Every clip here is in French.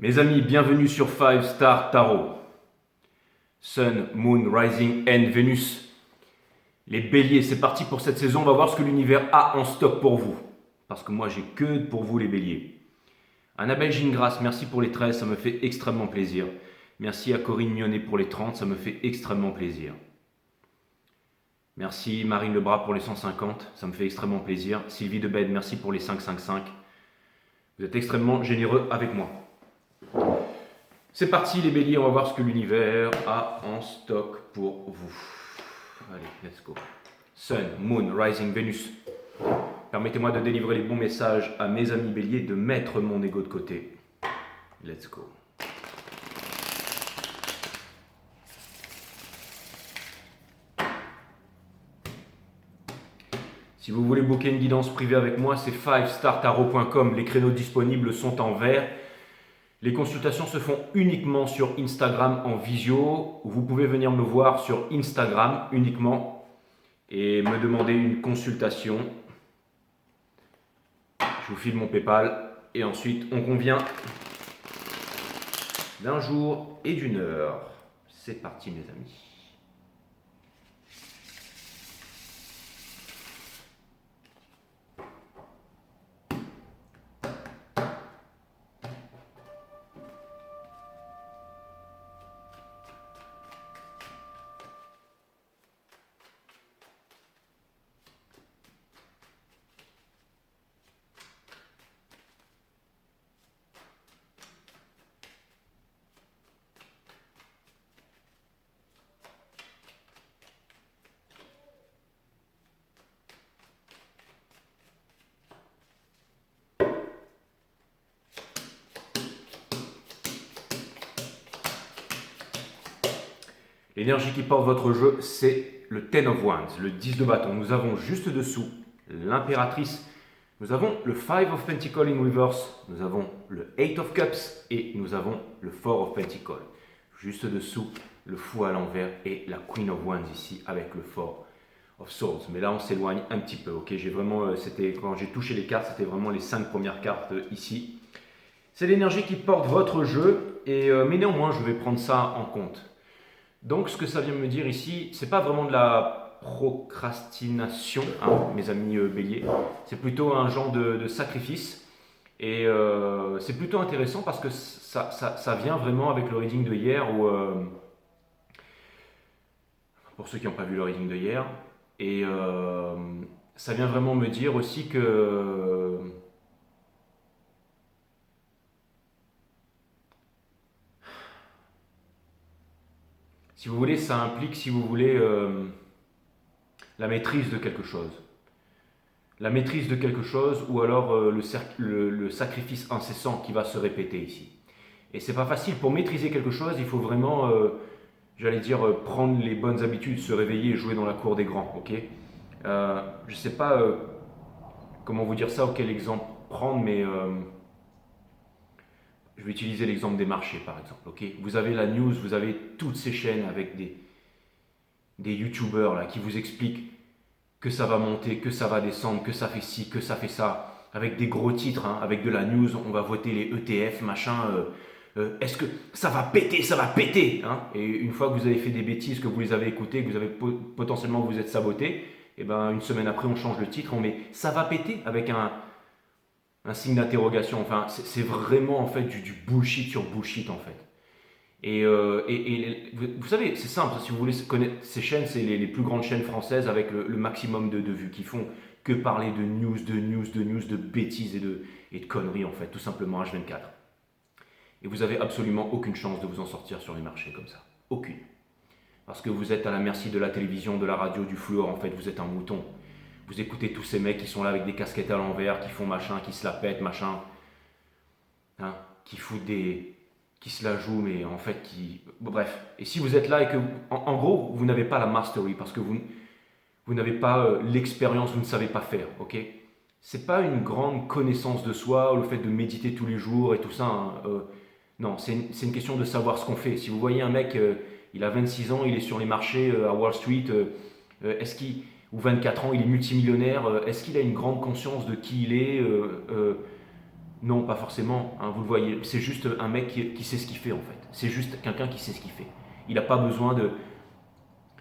Mes amis, bienvenue sur 5 Star Tarot. Sun, Moon, Rising and Venus. Les béliers, c'est parti pour cette saison. On va voir ce que l'univers a en stock pour vous. Parce que moi, j'ai que pour vous les béliers. Annabelle Gingras, merci pour les 13, ça me fait extrêmement plaisir. Merci à Corinne Mionnet pour les 30, ça me fait extrêmement plaisir. Merci Marine Lebras pour les 150, ça me fait extrêmement plaisir. Sylvie Debed, merci pour les 555. Vous êtes extrêmement généreux avec moi. C'est parti les béliers, on va voir ce que l'univers a en stock pour vous. Allez, let's go. Sun, Moon, Rising, Venus. Permettez-moi de délivrer les bons messages à mes amis béliers, de mettre mon ego de côté. Let's go. Si vous voulez booker une guidance privée avec moi, c'est 5startarot.com. Les créneaux disponibles sont en vert. Les consultations se font uniquement sur Instagram en visio. Vous pouvez venir me voir sur Instagram uniquement et me demander une consultation. Je vous file mon PayPal et ensuite on convient d'un jour et d'une heure. C'est parti mes amis. L'énergie qui porte votre jeu, c'est le Ten of Wands, le 10 de bâton. Nous avons juste dessous l'impératrice. Nous avons le 5 of Pentacles in reverse. Nous avons le 8 of Cups et nous avons le 4 of Pentacles. Juste dessous, le fou à l'envers et la Queen of Wands ici avec le 4 of Swords. Mais là, on s'éloigne un petit peu. Ok, j'ai vraiment, quand j'ai touché les cartes, c'était vraiment les 5 premières cartes ici. C'est l'énergie qui porte votre jeu, mais néanmoins, je vais prendre ça en compte. Donc, ce que ça vient me dire ici, c'est pas vraiment de la procrastination, hein, mes amis béliers. C'est plutôt un genre de sacrifice. Et c'est plutôt intéressant parce que ça vient vraiment avec le reading de hier, où, pour ceux qui n'ont pas vu le reading de hier. Et ça vient vraiment me dire aussi que si vous voulez, ça implique, si vous voulez, la maîtrise de quelque chose. La maîtrise de quelque chose ou alors le sacrifice incessant qui va se répéter ici. Et c'est pas facile. Pour maîtriser quelque chose, il faut vraiment, j'allais dire, prendre les bonnes habitudes, se réveiller et jouer dans la cour des grands. Ok, je sais pas comment vous dire ça ou quel exemple prendre, mais je vais utiliser l'exemple des marchés par exemple. Okay, vous avez la news, vous avez toutes ces chaînes avec des youtubeurs là, qui vous expliquent que ça va monter, que ça va descendre, que ça fait ci, que ça fait ça, avec des gros titres, hein, avec de la news, on va voter les ETF, machin, est-ce que ça va péter hein. Et une fois que vous avez fait des bêtises, que vous les avez écoutées, que vous avez potentiellement vous êtes saboté, et ben une semaine après on change le titre, on met ça va péter avec un signe d'interrogation. Enfin, c'est vraiment en fait du bullshit sur bullshit en fait. Et vous savez, c'est simple, si vous voulez connaître ces chaînes, c'est les plus grandes chaînes françaises avec le maximum de vues, qui font que parler de news, de bêtises et de conneries en fait, tout simplement H24. Et vous avez absolument aucune chance de vous en sortir sur les marchés comme ça. Aucune. Parce que vous êtes à la merci de la télévision, de la radio, du fluor, en fait, vous êtes un mouton. Vous écoutez tous ces mecs qui sont là avec des casquettes à l'envers, qui font machin, qui se la pètent, machin, hein, qui foutent qui se la jouent, mais en fait, bref. Et si vous êtes là et que, en gros, vous n'avez pas la mastery, parce que vous n'avez pas l'expérience, vous ne savez pas faire, ok? C'est pas une grande connaissance de soi, ou le fait de méditer tous les jours et tout ça, hein, non, c'est une question de savoir ce qu'on fait. Si vous voyez un mec, il a 26 ans, il est sur les marchés à Wall Street, est-ce qu'il ou 24 ans, il est multimillionnaire, est-ce qu'il a une grande conscience de qui il est Non, pas forcément, hein, vous le voyez, c'est juste un mec qui sait ce qu'il fait en fait. C'est juste quelqu'un qui sait ce qu'il fait. Il n'a pas besoin de...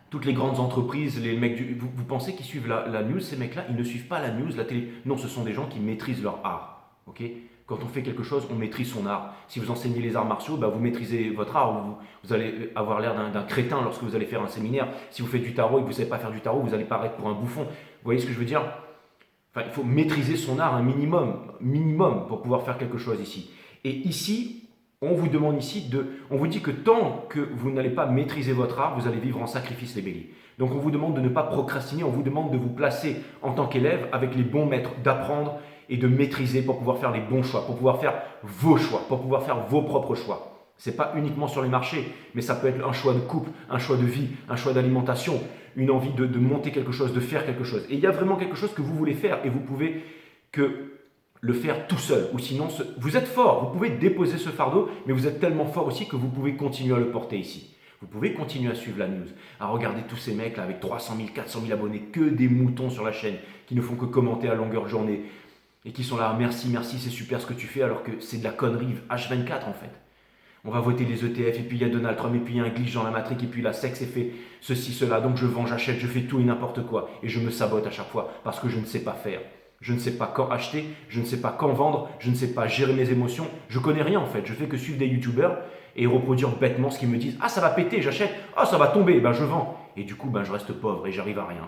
Toutes les grandes entreprises, les mecs vous pensez qu'ils suivent la news, ces mecs-là, ils ne suivent pas la news, la télé. Non, ce sont des gens qui maîtrisent leur art. Ok. Quand on fait quelque chose, on maîtrise son art. Si vous enseignez les arts martiaux, bah, vous maîtrisez votre art. Vous allez avoir l'air d'un crétin lorsque vous allez faire un séminaire. Si vous faites du tarot et que vous ne savez pas faire du tarot, vous allez paraître pour un bouffon. Vous voyez ce que je veux dire? Enfin, il faut maîtriser son art un minimum pour pouvoir faire quelque chose ici. Et ici, on vous demande ici on vous dit que tant que vous n'allez pas maîtriser votre art, vous allez vivre en sacrifice les béliers. Donc on vous demande de ne pas procrastiner, on vous demande de vous placer en tant qu'élève avec les bons maîtres, d'apprendre et de maîtriser pour pouvoir faire les bons choix, pour pouvoir faire vos choix, pour pouvoir faire vos propres choix. Ce n'est pas uniquement sur les marchés, mais ça peut être un choix de couple, un choix de vie, un choix d'alimentation, une envie de monter quelque chose, de faire quelque chose. Et il y a vraiment quelque chose que vous voulez faire et vous pouvez que le faire tout seul. Ou sinon, vous êtes fort, vous pouvez déposer ce fardeau, mais vous êtes tellement fort aussi que vous pouvez continuer à le porter ici. Vous pouvez continuer à suivre la news, à regarder tous ces mecs là avec 300 000, 400 000 abonnés, que des moutons sur la chaîne, qui ne font que commenter à longueur de journée, et qui sont là, merci, merci, c'est super ce que tu fais, alors que c'est de la connerie H24 en fait. On va voter les ETF, et puis il y a Donald Trump, et puis il y a un glitch dans la matrice, et puis la sexe est fait ceci, cela, donc je vends, j'achète, je fais tout et n'importe quoi, et je me sabote à chaque fois, parce que je ne sais pas faire. Je ne sais pas quand acheter, je ne sais pas quand vendre, je ne sais pas gérer mes émotions, je connais rien en fait, je fais que suivre des youtubeurs et reproduire bêtement ce qu'ils me disent. Ah ça va péter, j'achète, ah ça va tomber, ben je vends. Et du coup ben je reste pauvre et j'arrive à rien.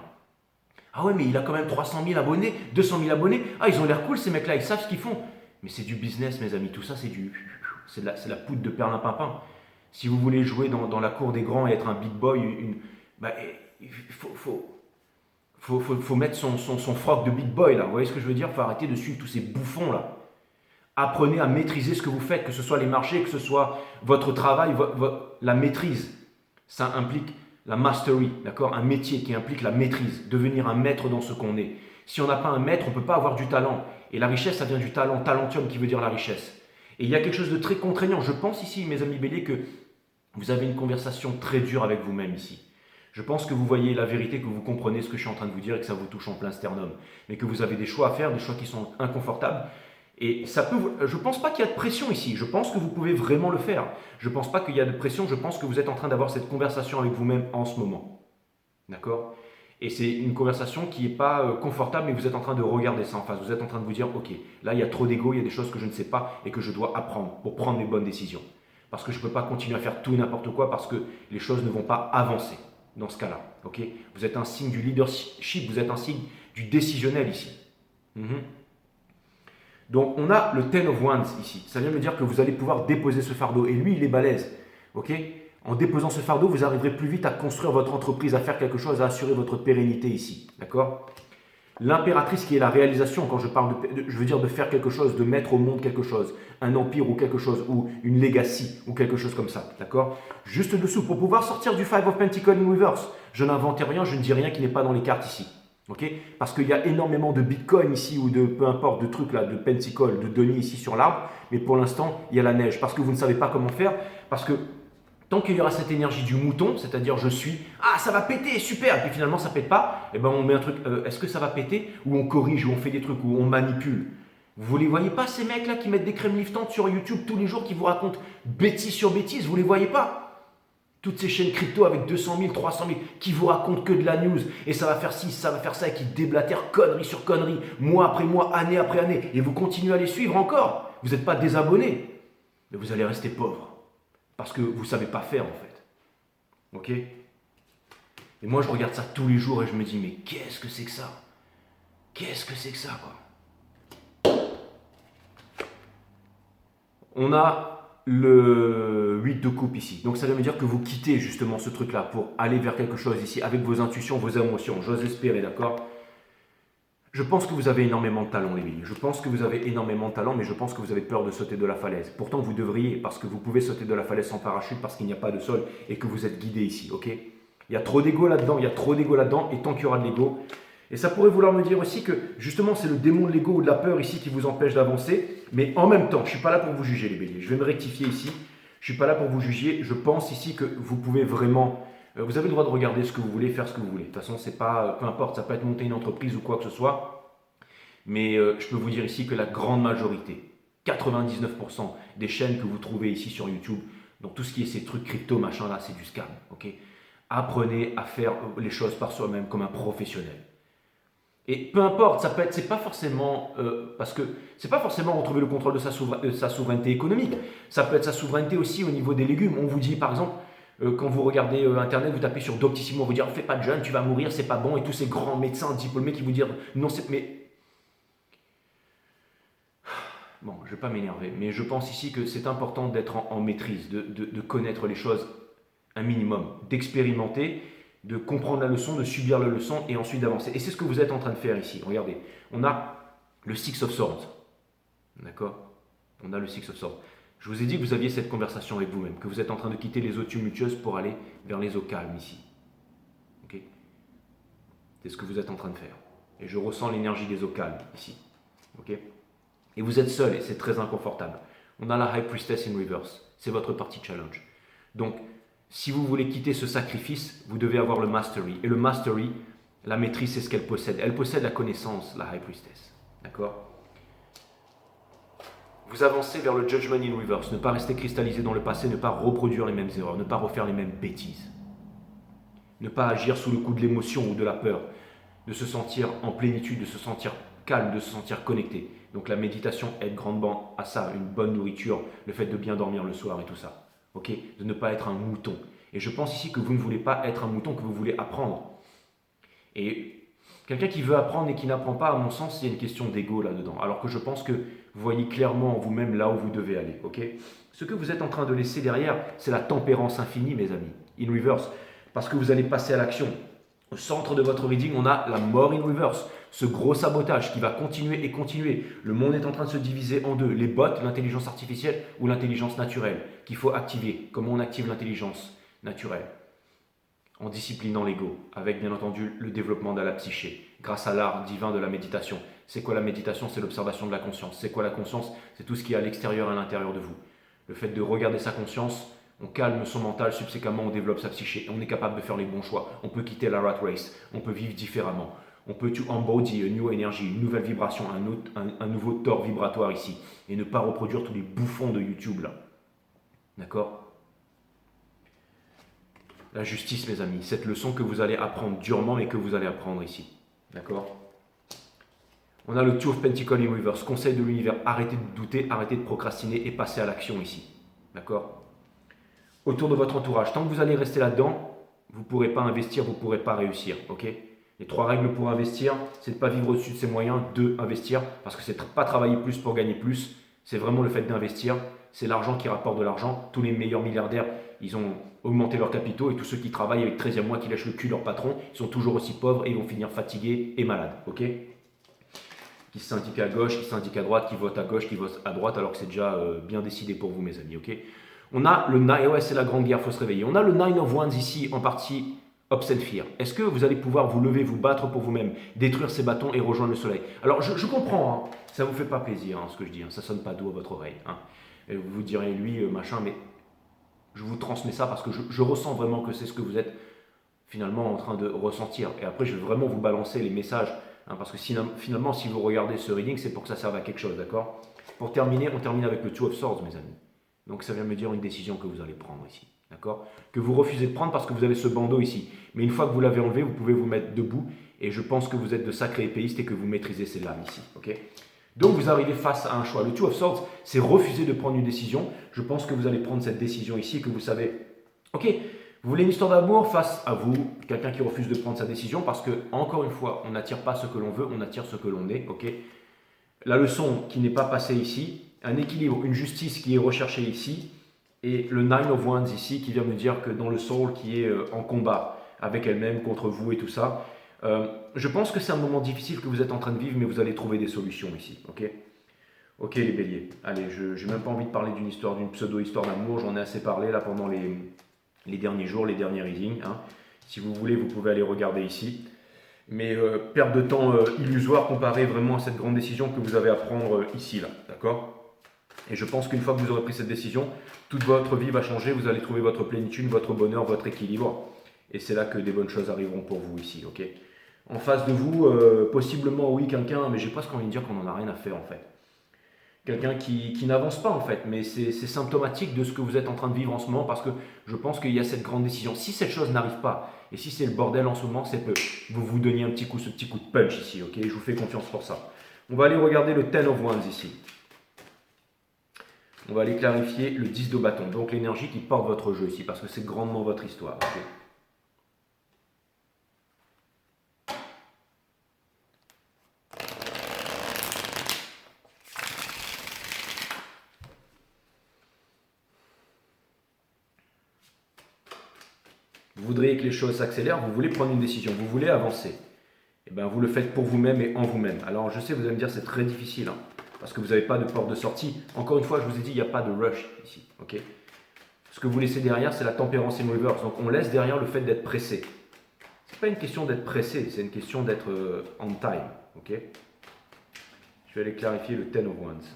Ah ouais mais il a quand même 300 000 abonnés, 200 000 abonnés, ah ils ont l'air cool ces mecs là, ils savent ce qu'ils font. Mais c'est du business mes amis, tout ça c'est de la poudre de perlimpinpin. Si vous voulez jouer dans la cour des grands et être un big boy, il faut mettre son froc de big boy là, vous voyez ce que je veux dire? Il faut arrêter de suivre tous ces bouffons là. Apprenez à maîtriser ce que vous faites, que ce soit les marchés, que ce soit votre travail, la maîtrise. Ça implique la mastery, d'accord? Un métier qui implique la maîtrise, devenir un maître dans ce qu'on est. Si on n'a pas un maître, on ne peut pas avoir du talent. Et la richesse, ça vient du talent, talentium qui veut dire la richesse. Et il y a quelque chose de très contraignant. Je pense ici, mes amis béliers, que vous avez une conversation très dure avec vous-même ici. Je pense que vous voyez la vérité, que vous comprenez ce que je suis en train de vous dire et que ça vous touche en plein sternum. Mais que vous avez des choix à faire, des choix qui sont inconfortables. Et ça peut, je ne pense pas qu'il y a de pression ici. Je pense que vous pouvez vraiment le faire. Je ne pense pas qu'il y a de pression. Je pense que vous êtes en train d'avoir cette conversation avec vous-même en ce moment. D'accord? Et c'est une conversation qui n'est pas confortable, mais vous êtes en train de regarder ça en face. Vous êtes en train de vous dire, ok, là il y a trop d'ego, il y a des choses que je ne sais pas et que je dois apprendre pour prendre les bonnes décisions. Parce que je ne peux pas continuer à faire tout et n'importe quoi parce que les choses ne vont pas avancer dans ce cas-là. Ok? Vous êtes un signe du leadership, vous êtes un signe du décisionnel ici. Donc on a le Ten of Wands ici. Ça vient me dire que vous allez pouvoir déposer ce fardeau. Et lui, il est balèze. Ok? En déposant ce fardeau, vous arriverez plus vite à construire votre entreprise, à faire quelque chose, à assurer votre pérennité ici. D'accord? L'impératrice qui est la réalisation, quand je parle je veux dire de faire quelque chose, de mettre au monde quelque chose, un empire ou quelque chose, ou une legacy, ou quelque chose comme ça. D'accord? Juste dessous, pour pouvoir sortir du Five of Pentacles in Reverse, je n'invente rien, je ne dis rien qui n'est pas dans les cartes ici. Okay? Parce qu'il y a énormément de bitcoin ici ou de peu importe de trucs là, de pentacle, de deniers ici sur l'arbre, mais pour l'instant il y a la neige parce que vous ne savez pas comment faire, parce que tant qu'il y aura cette énergie du mouton, c'est-à-dire je suis, ah ça va péter, super, et puis finalement ça pète pas, et ben on met un truc, est-ce que ça va péter, ou on corrige, ou on fait des trucs, ou on manipule. Vous les voyez pas ces mecs là qui mettent des crèmes liftantes sur YouTube tous les jours, qui vous racontent bêtise sur bêtise, vous les voyez pas? Toutes ces chaînes crypto avec 200 000, 300 000 qui vous racontent que de la news et ça va faire ci, ça va faire ça et qui déblatèrent conneries sur conneries, mois après mois, année après année. Et vous continuez à les suivre encore. Vous n'êtes pas désabonnés, mais vous allez rester pauvre parce que vous ne savez pas faire en fait. Ok? Et moi je regarde ça tous les jours et je me dis mais qu'est-ce que c'est que ça? Qu'est-ce que c'est que ça quoi? On a le 8 de coupe ici. Donc ça veut dire que vous quittez justement ce truc-là pour aller vers quelque chose ici avec vos intuitions, vos émotions. J'ose espérer, d'accord? Je pense que vous avez énormément de talent, les filles. Je pense que vous avez énormément de talent, mais je pense que vous avez peur de sauter de la falaise. Pourtant, vous devriez, parce que vous pouvez sauter de la falaise sans parachute, parce qu'il n'y a pas de sol et que vous êtes guidé ici, ok? Il y a trop d'ego là-dedans, il y a trop d'ego là-dedans, et tant qu'il y aura de l'ego, et ça pourrait vouloir me dire aussi que justement c'est le démon de l'ego ou de la peur ici qui vous empêche d'avancer, mais en même temps, je ne suis pas là pour vous juger les béliers, je vais me rectifier ici, je ne suis pas là pour vous juger, je pense ici que vous pouvez vraiment, vous avez le droit de regarder ce que vous voulez, faire ce que vous voulez, de toute façon c'est pas, peu importe, ça peut être monter une entreprise ou quoi que ce soit, mais je peux vous dire ici que la grande majorité 99% des chaînes que vous trouvez ici sur YouTube, donc tout ce qui est ces trucs crypto, machin là, c'est du scam. Ok, apprenez à faire les choses par soi-même comme un professionnel. Et peu importe, ça peut être, c'est pas forcément parce que c'est pas forcément retrouver le contrôle de sa souveraineté économique. Ça peut être sa souveraineté aussi au niveau des légumes. On vous dit par exemple, quand vous regardez Internet, vous tapez sur Doctissimo, on vous dit fais pas de jeûne, tu vas mourir, c'est pas bon, et tous ces grands médecins diplômés qui vous disent non, c'est mais bon, je ne vais pas m'énerver, mais je pense ici que c'est important d'être en maîtrise, de connaître les choses un minimum, d'expérimenter, de comprendre la leçon, de subir la leçon et ensuite d'avancer. Et c'est ce que vous êtes en train de faire ici. Regardez, on a le Six of Swords. D'accord? On a le Six of Swords. Je vous ai dit que vous aviez cette conversation avec vous-même, que vous êtes en train de quitter les eaux tumultueuses pour aller vers les eaux calmes ici. Ok? C'est ce que vous êtes en train de faire. Et je ressens l'énergie des eaux calmes ici. Ok? Et vous êtes seul et c'est très inconfortable. On a la High Priestess in Reverse. C'est votre partie challenge. Donc, si vous voulez quitter ce sacrifice, vous devez avoir le Mastery. Et le Mastery, la maîtrise, c'est ce qu'elle possède. Elle possède la connaissance, la High Priestess. D'accord? Vous avancez vers le Judgment in Reverse. Ne pas rester cristallisé dans le passé, ne pas reproduire les mêmes erreurs, ne pas refaire les mêmes bêtises. Ne pas agir sous le coup de l'émotion ou de la peur. De se sentir en plénitude, de se sentir calme, de se sentir connecté. Donc la méditation aide grandement à ça, une bonne nourriture, le fait de bien dormir le soir et tout ça. Ok, de ne pas être un mouton. Et je pense ici que vous ne voulez pas être un mouton, que vous voulez apprendre. Et quelqu'un qui veut apprendre et qui n'apprend pas, à mon sens, il y a une question d'ego là-dedans. Alors que je pense que vous voyez clairement en vous-même là où vous devez aller. Ok, ce que vous êtes en train de laisser derrière, c'est la tempérance infinie, mes amis, in reverse. Parce que vous allez passer à l'action. Au centre de votre reading, on a la mort in reverse, ce gros sabotage qui va continuer et continuer. Le monde est en train de se diviser en deux. Les bots, l'intelligence artificielle ou l'intelligence naturelle, qu'il faut activer. Comment on active l'intelligence naturelle? En disciplinant l'ego, avec bien entendu le développement de la psyché, grâce à l'art divin de la méditation. C'est quoi la méditation? C'est l'observation de la conscience. C'est quoi la conscience? C'est tout ce qui est à l'extérieur et à l'intérieur de vous. Le fait de regarder sa conscience, on calme son mental, subséquemment on développe sa psyché. On est capable de faire les bons choix. On peut quitter la rat race. On peut vivre différemment. On peut embody une nouvelle énergie, une nouvelle vibration, un nouveau tort vibratoire ici. Et ne pas reproduire tous les bouffons de YouTube là. D'accord? La justice, mes amis, cette leçon que vous allez apprendre durement, mais que vous allez apprendre ici. D'accord? On a le Two of Pentacles in Reverse, conseil de l'univers, arrêtez de douter, arrêtez de procrastiner et passez à l'action ici. D'accord? Autour de votre entourage, tant que vous allez rester là-dedans, vous ne pourrez pas investir, vous ne pourrez pas réussir. Ok? Les 3 règles pour investir, c'est de ne pas vivre au-dessus de ses moyens. 2, investir, parce que c'est pas travailler plus pour gagner plus, c'est vraiment le fait d'investir. C'est l'argent qui rapporte de l'argent. Tous les meilleurs milliardaires, ils ont augmenté leurs capitaux et tous ceux qui travaillent avec 13e mois, qui lèchent le cul leur patron, ils sont toujours aussi pauvres et ils vont finir fatigués et malades. Ok? Qui syndiquent à gauche, qui syndiquent à droite, qui votent à gauche, qui votent à droite, alors que c'est déjà bien décidé pour vous, mes amis. Ok? On a le 9, ouais, c'est la grande guerre, il faut se réveiller. On a le 9 of Wands ici, en partie Ops and Fear. Est-ce que vous allez pouvoir vous lever, vous battre pour vous-même, détruire ces bâtons et rejoindre le soleil? Alors, je comprends, hein, ça ne vous fait pas plaisir, hein, ce que je dis, hein, ça ne sonne pas doux à votre oreille. Hein. Et vous vous direz, lui, machin, mais je vous transmets ça parce que je ressens vraiment que c'est ce que vous êtes finalement en train de ressentir. Et après, je vais vraiment vous balancer les messages, hein, parce que finalement, si vous regardez ce reading, c'est pour que ça serve à quelque chose, d'accord? Pour terminer, on termine avec le Two of Swords, mes amis. Donc ça vient me dire une décision que vous allez prendre ici, d'accord? Que vous refusez de prendre parce que vous avez ce bandeau ici. Mais une fois que vous l'avez enlevé, vous pouvez vous mettre debout. Et je pense que vous êtes de sacrés épéistes et que vous maîtrisez ces lames ici, ok? Donc vous arrivez face à un choix. Le Two of Swords, c'est refuser de prendre une décision. Je pense que vous allez prendre cette décision ici, que vous savez, ok, vous voulez une histoire d'amour face à vous, quelqu'un qui refuse de prendre sa décision, parce que, encore une fois, on n'attire pas ce que l'on veut, on attire ce que l'on est, ok? La leçon qui n'est pas passée ici, un équilibre, une justice qui est recherchée ici, et le Nine of Wands ici qui vient me dire que dans le soul qui est en combat avec elle-même, contre vous et tout ça, je pense que c'est un moment difficile que vous êtes en train de vivre, mais vous allez trouver des solutions ici, ok? Ok les béliers, allez, je n'ai même pas envie de parler d'une histoire, d'une pseudo-histoire d'amour, j'en ai assez parlé là pendant les derniers jours, les derniers readings, hein. Si vous voulez, vous pouvez aller regarder ici. Mais perte de temps illusoire comparé vraiment à cette grande décision que vous avez à prendre ici, là, d'accord? Et je pense qu'une fois que vous aurez pris cette décision, toute votre vie va changer, vous allez trouver votre plénitude, votre bonheur, votre équilibre. Et c'est là que des bonnes choses arriveront pour vous ici, ok? En face de vous, possiblement oui, quelqu'un, mais j'ai presque envie de dire qu'on n'en a rien à faire en fait. quelqu'un qui n'avance pas en fait, mais c'est symptomatique de ce que vous êtes en train de vivre en ce moment parce que je pense qu'il y a cette grande décision. Si cette chose n'arrive pas, et si c'est le bordel en ce moment, c'est que vous vous donniez un petit coup, ce petit coup de punch ici, ok? Je vous fais confiance pour ça. On va aller regarder le Ten of Wands ici. On va aller clarifier le 10 de bâton, donc l'énergie qui porte votre jeu ici, parce que c'est grandement votre histoire, ok? Vous voudriez que les choses s'accélèrent, vous voulez prendre une décision, vous voulez avancer. Et bien vous le faites pour vous-même et en vous-même. Alors je sais, vous allez me dire c'est très difficile, hein, parce que vous n'avez pas de porte de sortie. Encore une fois, je vous ai dit, il n'y a pas de rush ici. Ok. Ce que vous laissez derrière, c'est la tempérance in reverse. Donc on laisse derrière le fait d'être pressé. Ce n'est pas une question d'être pressé, c'est une question d'être on time. Ok. Je vais aller clarifier le Ten of Wands.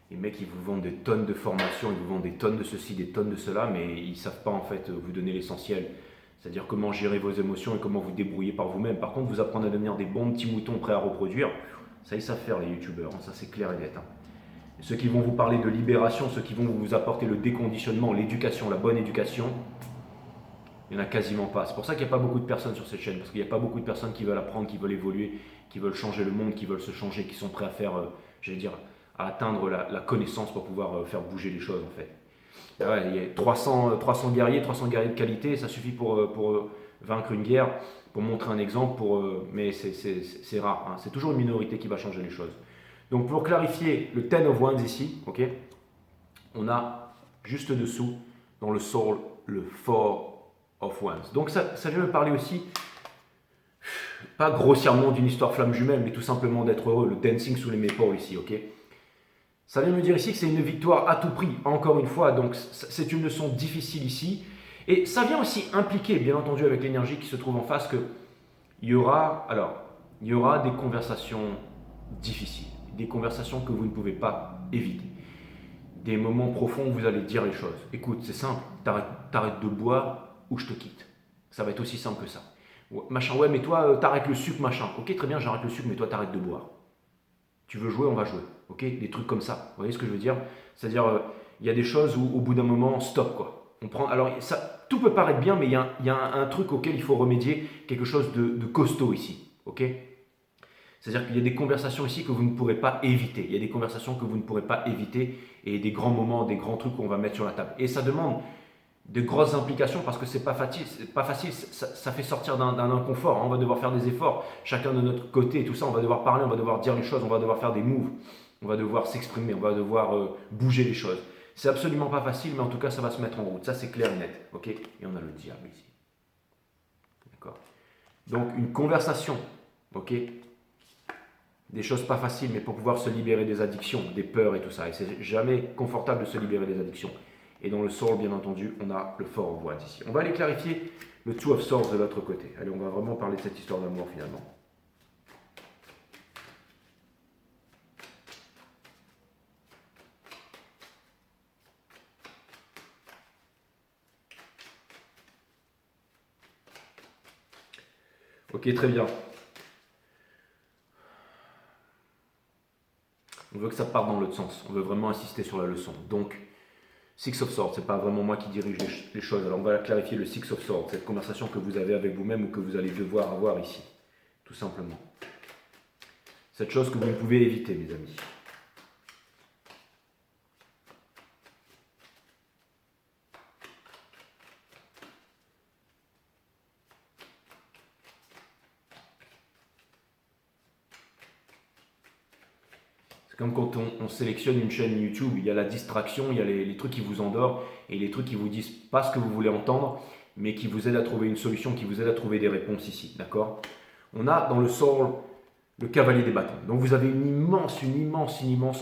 Les mecs, ils vous vendent des tonnes de formations, ils vous vendent des tonnes de ceci, des tonnes de cela, mais ils ne savent pas en fait vous donner l'essentiel. C'est-à-dire comment gérer vos émotions et comment vous débrouiller par vous-même. Par contre, vous apprendre à devenir des bons petits moutons prêts à reproduire, ça ils savent faire les youtubeurs, hein, ça c'est clair et net. Hein. Et ceux qui vont vous parler de libération, ceux qui vont vous apporter le déconditionnement, l'éducation, la bonne éducation, il n'y en a quasiment pas. C'est pour ça qu'il n'y a pas beaucoup de personnes sur cette chaîne, parce qu'il n'y a pas beaucoup de personnes qui veulent apprendre, qui veulent évoluer, qui veulent changer le monde, qui veulent se changer, qui sont prêts à faire, j'allais dire, à atteindre la connaissance pour pouvoir faire bouger les choses en fait. Et ouais, il y a 300 guerriers de qualité, ça suffit pour vaincre une guerre, pour montrer un exemple, mais c'est rare. Hein. C'est toujours une minorité qui va changer les choses. Donc pour clarifier le Ten of Wands ici, ok, on a juste dessous, dans le Soul, le Four of Wands. Donc ça vient me parler aussi, pas grossièrement d'une histoire flamme jumelle, mais tout simplement d'être heureux, le dancing sous les maples ici, ok. Ça vient me dire ici que c'est une victoire à tout prix, encore une fois, donc c'est une leçon difficile ici. Et ça vient aussi impliquer, bien entendu, avec l'énergie qui se trouve en face, qu'il y aura des conversations difficiles, des conversations que vous ne pouvez pas éviter, des moments profonds où vous allez dire les choses. Écoute, c'est simple, t'arrêtes de boire ou je te quitte. Ça va être aussi simple que ça. Machin, ouais, mais toi, t'arrêtes le sucre, machin. Ok, très bien, j'arrête le sucre, mais toi, t'arrêtes de boire. Tu veux jouer, on va jouer. Ok, des trucs comme ça. Vous voyez ce que je veux dire? C'est-à-dire, il y a des choses où, au bout d'un moment, stop, quoi. On prend, alors, ça, tout peut paraître bien, mais il y a un truc auquel il faut remédier, quelque chose de costaud ici. Ok? C'est-à-dire qu'il y a des conversations ici que vous ne pourrez pas éviter. Il y a des conversations que vous ne pourrez pas éviter et des grands moments, des grands trucs qu'on va mettre sur la table. Et ça demande de grosses implications parce que c'est pas facile, ça fait sortir d'un inconfort. On va devoir faire des efforts, chacun de notre côté, tout ça. On va devoir parler, on va devoir dire les choses, on va devoir faire des moves, on va devoir s'exprimer, on va devoir bouger les choses. C'est absolument pas facile, mais en tout cas, ça va se mettre en route. Ça, c'est clair et net. Ok? Et on a le diable ici. D'accord? Donc, une conversation, ok? Des choses pas faciles, mais pour pouvoir se libérer des addictions, des peurs et tout ça. Et c'est jamais confortable de se libérer des addictions. Et dans le Soul, bien entendu, on a le Four of Wands ici. On va aller clarifier le Two of Swords de l'autre côté. Allez, on va vraiment parler de cette histoire d'amour finalement. Ok, très bien. On veut que ça parte dans l'autre sens. On veut vraiment insister sur la leçon. Donc, Six of Swords, c'est pas vraiment moi qui dirige les choses. Alors on va clarifier le Six of Swords, cette conversation que vous avez avec vous-même ou que vous allez devoir avoir ici, tout simplement. Cette chose que vous ne pouvez éviter, mes amis. C'est comme quand on sélectionne une chaîne YouTube, il y a la distraction, il y a les trucs qui vous endorment et les trucs qui vous disent pas ce que vous voulez entendre, mais qui vous aident à trouver une solution, qui vous aident à trouver des réponses ici, d'accord? On a dans le Soul le cavalier des bâtons. Donc vous avez une immense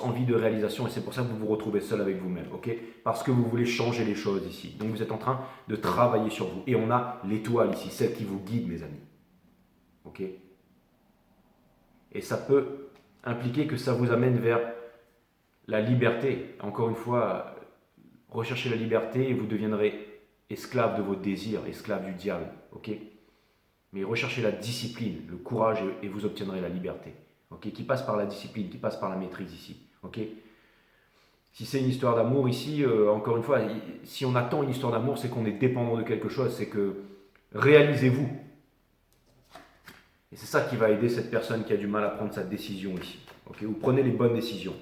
envie de réalisation et c'est pour ça que vous vous retrouvez seul avec vous-même, ok? Parce que vous voulez changer les choses ici. Donc vous êtes en train de travailler sur vous. Et on a l'étoile ici, celle qui vous guide, mes amis. Ok? Et ça peut impliquer que ça vous amène vers la liberté. Encore une fois, recherchez la liberté et vous deviendrez esclave de vos désirs, esclave du diable. Ok? Mais recherchez la discipline, le courage et vous obtiendrez la liberté. Ok? Qui passe par la discipline, qui passe par la maîtrise ici. Ok? Si c'est une histoire d'amour ici, encore une fois, si on attend une histoire d'amour, c'est qu'on est dépendant de quelque chose, c'est que réalisez-vous. Et c'est ça qui va aider cette personne qui a du mal à prendre sa décision ici. Okay, vous prenez les bonnes décisions,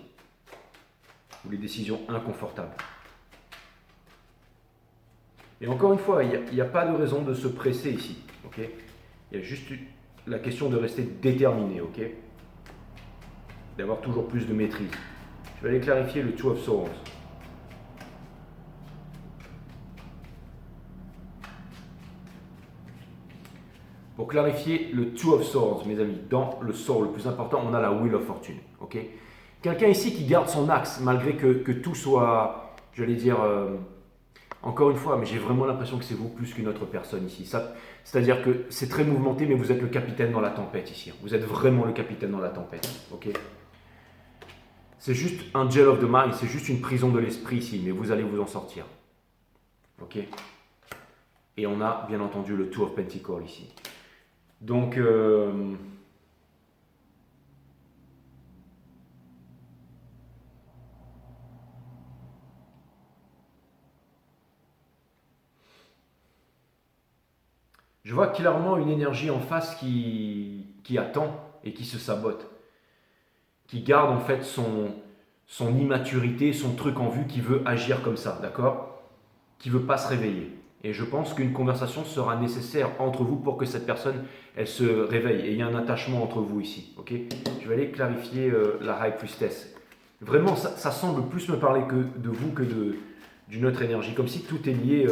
ou les décisions inconfortables. Et encore une fois, il n'y a pas de raison de se presser ici. Okay, il y a juste la question de rester déterminé, okay, d'avoir toujours plus de maîtrise. Je vais aller clarifier le Two of Swords. Pour clarifier le Two of Swords, mes amis, dans le sort le plus important, on a la Wheel of Fortune. Okay, quelqu'un ici qui garde son axe, malgré que tout soit, j'allais dire, encore une fois, mais j'ai vraiment l'impression que c'est vous plus qu'une autre personne ici. C'est-à-dire que c'est très mouvementé, mais vous êtes le capitaine dans la tempête ici. Vous êtes vraiment le capitaine dans la tempête. Okay, c'est juste un jail of the mind, c'est juste une prison de l'esprit ici, mais vous allez vous en sortir. Ok. Et on a bien entendu le Two of Pentacles ici. Donc, je vois clairement une énergie en face qui attend et qui se sabote. Qui garde en fait son immaturité, son truc en vue, qui veut agir comme ça, d'accord? Qui veut pas se réveiller. Et je pense qu'une conversation sera nécessaire entre vous pour que cette personne, elle se réveille. Et il y a un attachement entre vous ici, ok? Je vais aller clarifier la High Priestess. Vraiment, ça semble plus me parler que de vous que d'une autre énergie. Comme si tout est lié.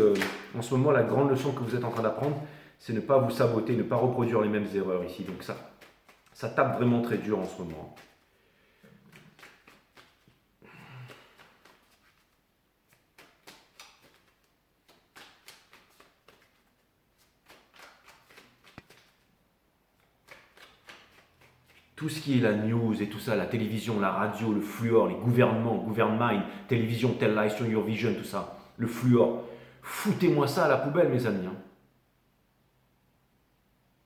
En ce moment, la grande leçon que vous êtes en train d'apprendre, c'est ne pas vous saboter, ne pas reproduire les mêmes erreurs ici. Donc ça tape vraiment très dur en ce moment. Tout ce qui est la news et tout ça, la télévision, la radio, le fluor, les gouvernements, Government, télévision, Tell Lies to Your Vision, tout ça, le fluor. Foutez-moi ça à la poubelle, mes amis. Hein.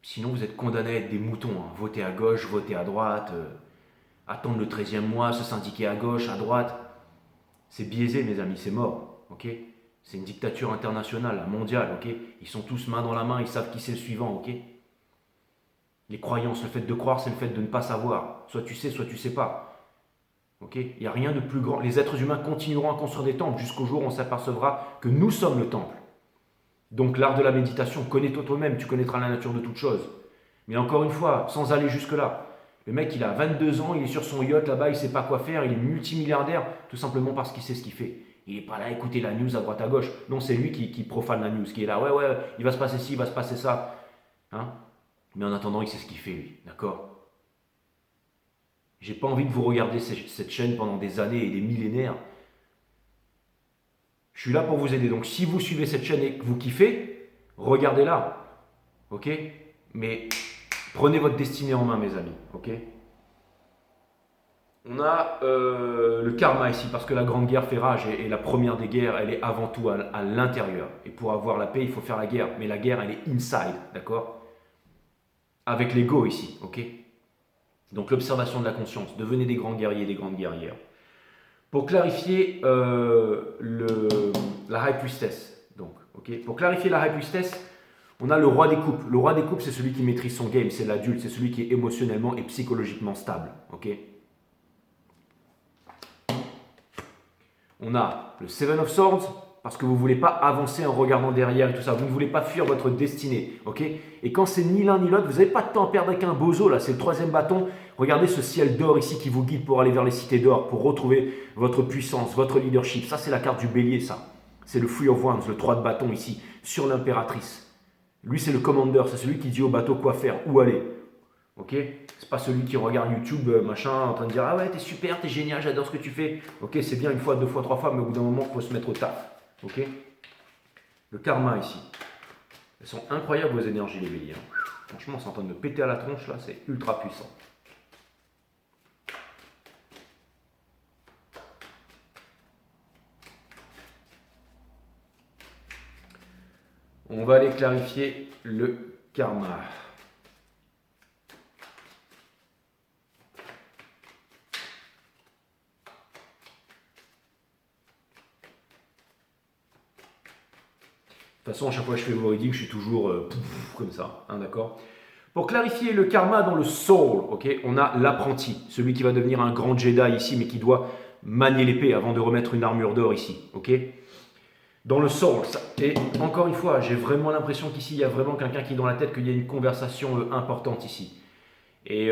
Sinon, vous êtes condamnés à être des moutons. Hein. Voter à gauche, voter à droite, attendre le 13e mois, se syndiquer à gauche, à droite. C'est biaisé, mes amis, c'est mort. Ok, c'est une dictature internationale, mondiale. Ok, ils sont tous main dans la main, ils savent qui c'est le suivant. Ok. Les croyances, le fait de croire, c'est le fait de ne pas savoir. Soit tu sais pas. Ok, il n'y a rien de plus grand. Les êtres humains continueront à construire des temples jusqu'au jour où on s'apercevra que nous sommes le temple. Donc l'art de la méditation, connais-toi toi-même, tu connaîtras la nature de toute chose. Mais encore une fois, sans aller jusque-là, le mec il a 22 ans, il est sur son yacht là-bas, il ne sait pas quoi faire, il est multimilliardaire, tout simplement parce qu'il sait ce qu'il fait. Il n'est pas là à écouter la news à droite à gauche. Non, c'est lui qui profane la news, qui est là, ouais, il va se passer ci, il va se passer ça. Hein? Mais en attendant, il sait ce qu'il fait, lui. D'accord? J'ai pas envie de vous regarder cette chaîne pendant des années et des millénaires. Je suis là pour vous aider. Donc, si vous suivez cette chaîne et que vous kiffez, regardez-la. Ok? Mais prenez votre destinée en main, mes amis. Ok? On a le karma ici, parce que la grande guerre fait rage et la première des guerres, elle est avant tout à l'intérieur. Et pour avoir la paix, il faut faire la guerre. Mais la guerre, elle est inside. D'accord? Avec l'ego ici, ok? Donc l'observation de la conscience. Devenez des grands guerriers, des grandes guerrières. Pour clarifier la High Priestess, donc, ok? Pour clarifier la High Priestess, on a le roi des coupes. Le roi des coupes, c'est celui qui maîtrise son game, c'est l'adulte, c'est celui qui est émotionnellement et psychologiquement stable, ok? On a le Seven of Swords, parce que vous ne voulez pas avancer en regardant derrière et tout ça. Vous ne voulez pas fuir votre destinée. Ok? Et quand c'est ni l'un ni l'autre, vous n'avez pas de temps à perdre avec un bozo. Là, c'est le 3e bâton. Regardez ce ciel d'or ici qui vous guide pour aller vers les cités d'or, pour retrouver votre puissance, votre leadership. Ça, c'est la carte du bélier, ça. C'est le Three of Wands, le 3 de bâton ici, sur l'impératrice. Lui, c'est le commandeur. C'est celui qui dit au bateau quoi faire, où aller. Ok? C'est pas celui qui regarde YouTube, machin, en train de dire ah ouais, t'es super, t'es génial, j'adore ce que tu fais. Ok, c'est bien une fois, 2 fois, 3 fois, mais au bout d'un moment, il faut se mettre au taf. Ok? Le karma ici. Elles sont incroyables vos énergies, les béliers. Hein. Franchement, c'est en train de me péter à la tronche là, c'est ultra puissant. On va aller clarifier le karma. De toute façon, à chaque fois que je fais vos readings, je suis toujours comme ça, hein, d'accord? Pour clarifier le karma dans le soul, ok, on a l'apprenti, celui qui va devenir un grand Jedi ici, mais qui doit manier l'épée avant de remettre une armure d'or ici, ok? Dans le soul, ça, et encore une fois, j'ai vraiment l'impression qu'ici, il y a vraiment quelqu'un qui est dans la tête, qu'il y a une conversation importante ici. Et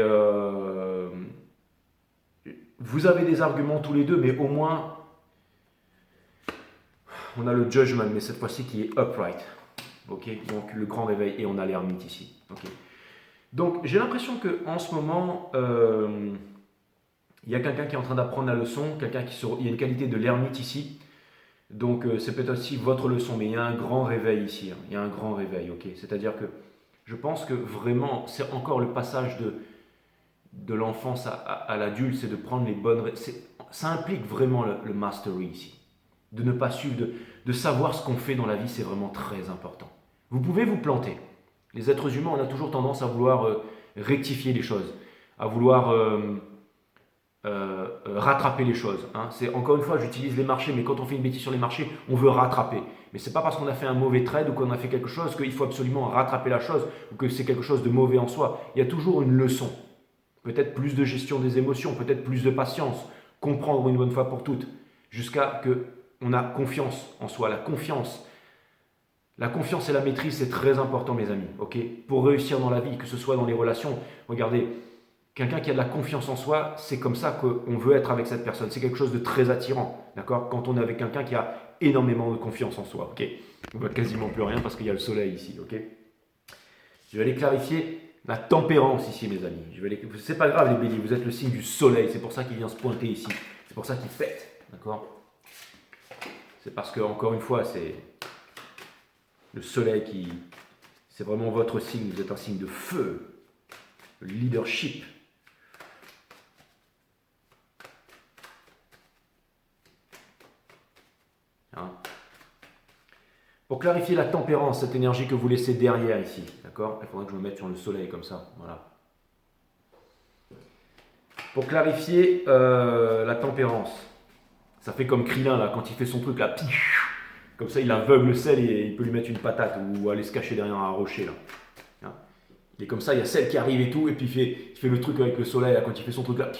vous avez des arguments tous les deux, mais au moins, on a le judgment, mais cette fois-ci qui est upright. Ok, donc le grand réveil, et on a l'ermite ici. Ok. Donc j'ai l'impression qu'en ce moment, il y a quelqu'un qui est en train d'apprendre la leçon, il y a une qualité de l'ermite ici. Donc c'est peut-être aussi votre leçon, mais il y a un grand réveil ici. Hein. Il y a un grand réveil, ok. C'est-à-dire que je pense que vraiment, c'est encore le passage de l'enfance à l'adulte, c'est de prendre les bonnes. Ça implique vraiment le mastery ici. De ne pas suivre, de savoir ce qu'on fait dans la vie, c'est vraiment très important. Vous pouvez vous planter. Les êtres humains, on a toujours tendance à vouloir rectifier les choses, à vouloir rattraper les choses. Hein. C'est, encore une fois, j'utilise les marchés, mais quand on fait une bêtise sur les marchés, on veut rattraper. Mais c'est pas parce qu'on a fait un mauvais trade ou qu'on a fait quelque chose qu'il faut absolument rattraper la chose ou que c'est quelque chose de mauvais en soi. Il y a toujours une leçon. Peut-être plus de gestion des émotions, peut-être plus de patience, comprendre une bonne fois pour toutes, jusqu'à que on a confiance en soi. La confiance et la maîtrise, c'est très important, mes amis. Ok, pour réussir dans la vie, que ce soit dans les relations. Regardez, quelqu'un qui a de la confiance en soi, c'est comme ça qu'on veut être avec cette personne. C'est quelque chose de très attirant, d'accord? Quand on est avec quelqu'un qui a énormément de confiance en soi, ok? On voit quasiment plus rien parce qu'il y a le soleil ici, ok? Je vais aller clarifier la tempérance ici, mes amis. C'est pas grave, les béliers, vous êtes le signe du soleil. C'est pour ça qu'il vient se pointer ici. C'est pour ça qu'il pète, d'accord? C'est parce que, encore une fois, c'est le soleil qui... C'est vraiment votre signe. Vous êtes un signe de feu, le leadership. Hein? Pour clarifier la tempérance, cette énergie que vous laissez derrière ici, d'accord? Il faudra que je me mette sur le soleil comme ça, voilà. Pour clarifier la tempérance, ça fait comme Krillin là, quand il fait son truc là, comme ça il aveugle le sel et il peut lui mettre une patate ou aller se cacher derrière un rocher là. Hein? Et comme ça il y a sel qui arrive et tout, et puis il fait le truc avec le soleil là, quand il fait son truc là.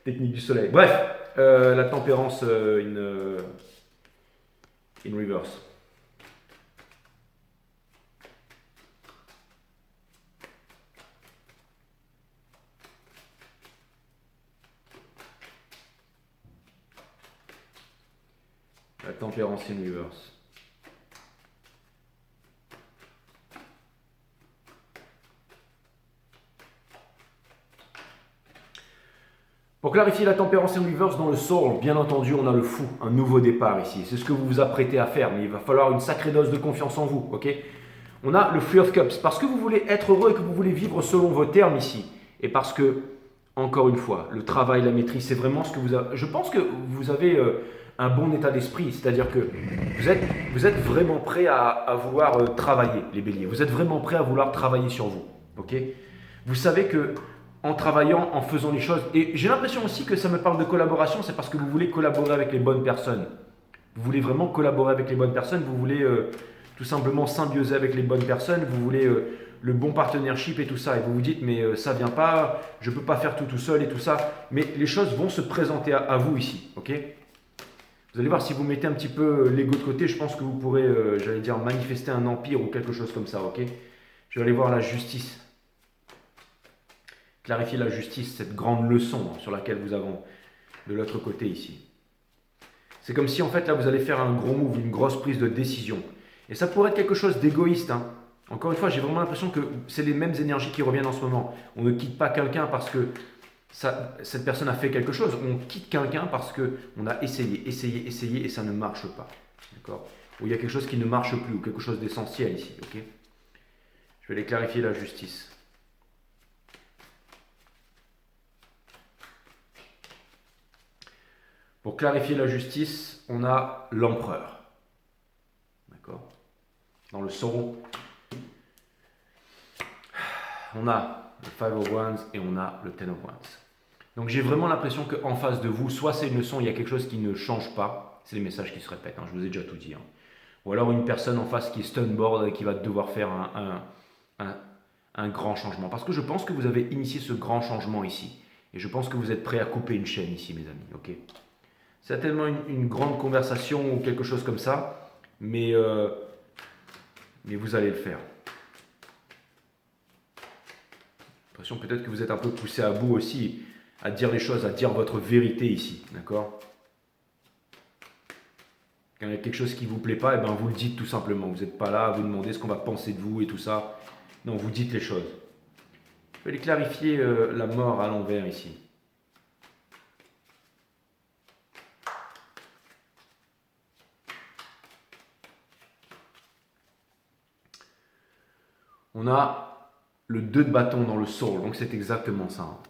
Technique du soleil. Bref, la tempérance in reverse. La tempérance in reverse. Pour clarifier la tempérance in reverse dans le soul, bien entendu, on a le fou, un nouveau départ ici. C'est ce que vous vous apprêtez à faire, mais il va falloir une sacrée dose de confiance en vous, ok? On a le Three of Cups, parce que vous voulez être heureux et que vous voulez vivre selon vos termes ici. Et parce que, encore une fois, le travail, la maîtrise, c'est vraiment ce que vous avez. Je pense que vous avez un bon état d'esprit, c'est-à-dire que vous êtes vraiment prêt à vouloir travailler, les béliers. Vous êtes vraiment prêt à vouloir travailler sur vous, ok? Vous savez que en travaillant, en faisant les choses, et j'ai l'impression aussi que ça me parle de collaboration, c'est parce que vous voulez collaborer avec les bonnes personnes. Vous voulez vraiment collaborer avec les bonnes personnes, vous voulez tout simplement symbioser avec les bonnes personnes, vous voulez le bon partnership et tout ça, et vous vous dites mais ça vient pas, je peux pas faire tout seul et tout ça, mais les choses vont se présenter à vous ici, ok? Vous allez voir, si vous mettez un petit peu l'ego de côté, je pense que vous pourrez, j'allais dire, manifester un empire ou quelque chose comme ça, ok? Je vais aller voir la justice. Clarifier la justice, cette grande leçon sur laquelle vous avez de l'autre côté ici. C'est comme si en fait là vous allez faire un gros move, une grosse prise de décision. Et ça pourrait être quelque chose d'égoïste. Hein. Encore une fois, j'ai vraiment l'impression que c'est les mêmes énergies qui reviennent en ce moment. On ne quitte pas quelqu'un parce que cette personne a fait quelque chose. On quitte quelqu'un parce qu'on a essayé et ça ne marche pas. D'accord? Ou il y a quelque chose qui ne marche plus ou quelque chose d'essentiel ici. Ok? Je vais aller clarifier la justice. Pour clarifier la justice, on a l'empereur. D'accord? dans le soul. On a le 5 of Wands et on a le 10 of Wands. Donc j'ai vraiment l'impression qu'en face de vous, soit c'est une leçon, il y a quelque chose qui ne change pas, c'est les messages qui se répètent, hein, je vous ai déjà tout dit. Hein. Ou alors une personne en face qui est stunboard et qui va devoir faire un grand changement. Parce que je pense que vous avez initié ce grand changement ici. Et je pense que vous êtes prêts à couper une chaîne ici, mes amis. Okay, c'est tellement une grande conversation ou quelque chose comme ça, mais vous allez le faire. J'ai l'impression peut-être que vous êtes un peu poussé à bout aussi, à dire les choses, à dire votre vérité ici, d'accord? Quand il y a quelque chose qui ne vous plaît pas, eh ben vous le dites tout simplement. Vous n'êtes pas là à vous demander ce qu'on va penser de vous et tout ça. Non, vous dites les choses. Je vais aller clarifier la mort à l'envers ici. On a le 2 de bâton dans le soul, donc c'est exactement ça.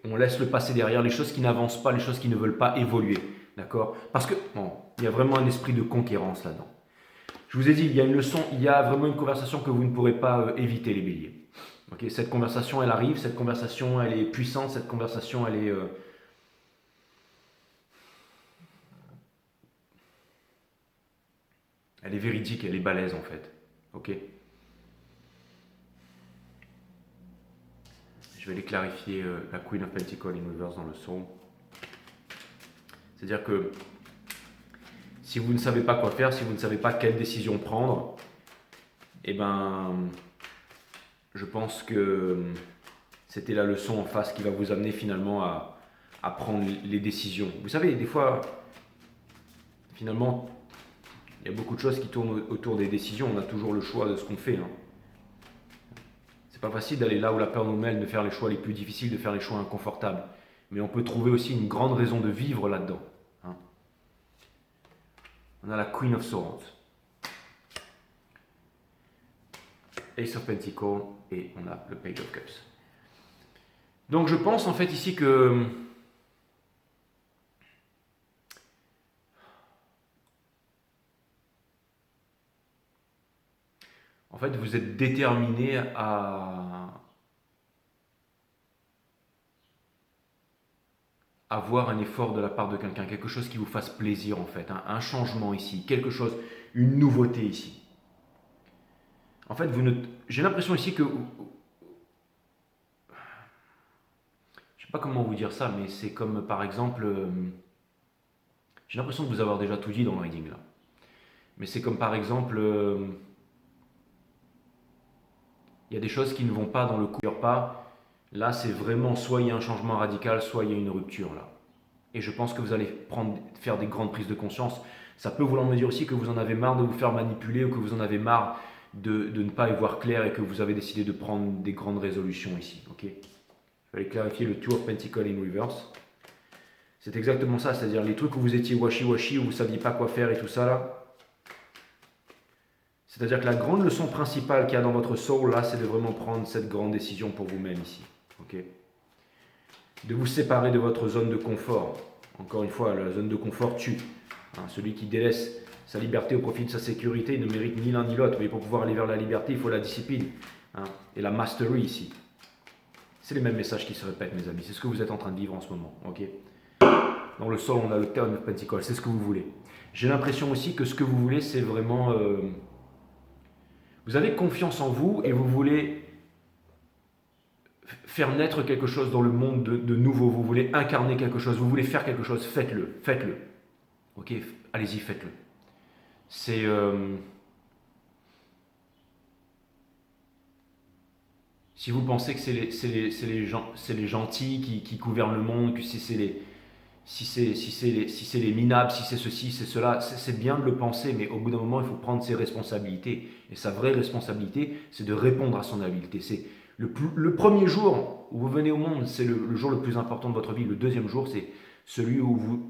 On laisse le passé derrière, les choses qui n'avancent pas, les choses qui ne veulent pas évoluer. D'accord? Parce que, bon, il y a vraiment un esprit de conquérance là-dedans. Je vous ai dit, il y a une leçon, il y a vraiment une conversation que vous ne pourrez pas éviter, les béliers. Okay? Cette conversation, elle arrive, cette conversation, elle est puissante, cette conversation, elle est... elle est véridique, elle est balèze en fait. Ok? Je vais aller clarifier la Queen of Pentacles in reverse dans le son. C'est-à-dire que si vous ne savez pas quoi faire, si vous ne savez pas quelle décision prendre, eh ben, je pense que c'était la leçon en face qui va vous amener finalement à prendre les décisions. Vous savez, des fois, finalement, il y a beaucoup de choses qui tournent autour des décisions. On a toujours le choix de ce qu'on fait. Hein. C'est pas facile d'aller là où la peur nous mêle, de faire les choix les plus difficiles, de faire les choix inconfortables. Mais on peut trouver aussi une grande raison de vivre là-dedans. Hein. On a la Queen of Swords, Ace of Pentacles et on a le Page of Cups. Donc je pense en fait ici que en fait vous êtes déterminé à avoir un effort de la part de quelqu'un, quelque chose qui vous fasse plaisir en fait, un changement ici, quelque chose, une nouveauté ici. En fait, j'ai l'impression ici que, je sais pas comment vous dire ça, mais c'est comme par exemple, j'ai l'impression de vous avoir déjà tout dit dans le reading là, mais c'est comme par exemple, il y a des choses qui ne vont pas dans le coup, pas. Là, c'est vraiment soit il y a un changement radical, soit il y a une rupture là. Et je pense que vous allez faire des grandes prises de conscience. Ça peut vouloir me dire aussi que vous en avez marre de vous faire manipuler ou que vous en avez marre de ne pas y voir clair et que vous avez décidé de prendre des grandes résolutions ici. Okay, je vais aller clarifier le Two of Pentacles in reverse. C'est exactement ça, c'est-à-dire les trucs où vous étiez washi-washi, où vous ne saviez pas quoi faire et tout ça là. C'est-à-dire que la grande leçon principale qu'il y a dans votre soul là, c'est de vraiment prendre cette grande décision pour vous-même ici. Okay, de vous séparer de votre zone de confort. Encore une fois, la zone de confort tue. Hein, celui qui délaisse sa liberté au profit de sa sécurité, il ne mérite ni l'un ni l'autre. Mais pour pouvoir aller vers la liberté, il faut la discipline. Hein, et la mastery ici. C'est les mêmes messages qui se répètent, mes amis. C'est ce que vous êtes en train de vivre en ce moment. Okay, dans le sol, on a le Ten of Pentacles. C'est ce que vous voulez. J'ai l'impression aussi que ce que vous voulez, c'est vraiment... vous avez confiance en vous et vous voulez faire naître quelque chose dans le monde de nouveau, vous voulez incarner quelque chose, vous voulez faire quelque chose, faites-le, faites-le. Ok, allez-y, faites-le. C'est... si vous pensez que c'est les gentils qui gouvernent le monde, que si c'est les minables, si c'est ceci, c'est cela, c'est bien de le penser, mais au bout d'un moment, il faut prendre ses responsabilités. Et sa vraie responsabilité, c'est de répondre à son habileté. C'est le premier jour où vous venez au monde, c'est le jour le plus important de votre vie. Le deuxième jour, c'est celui où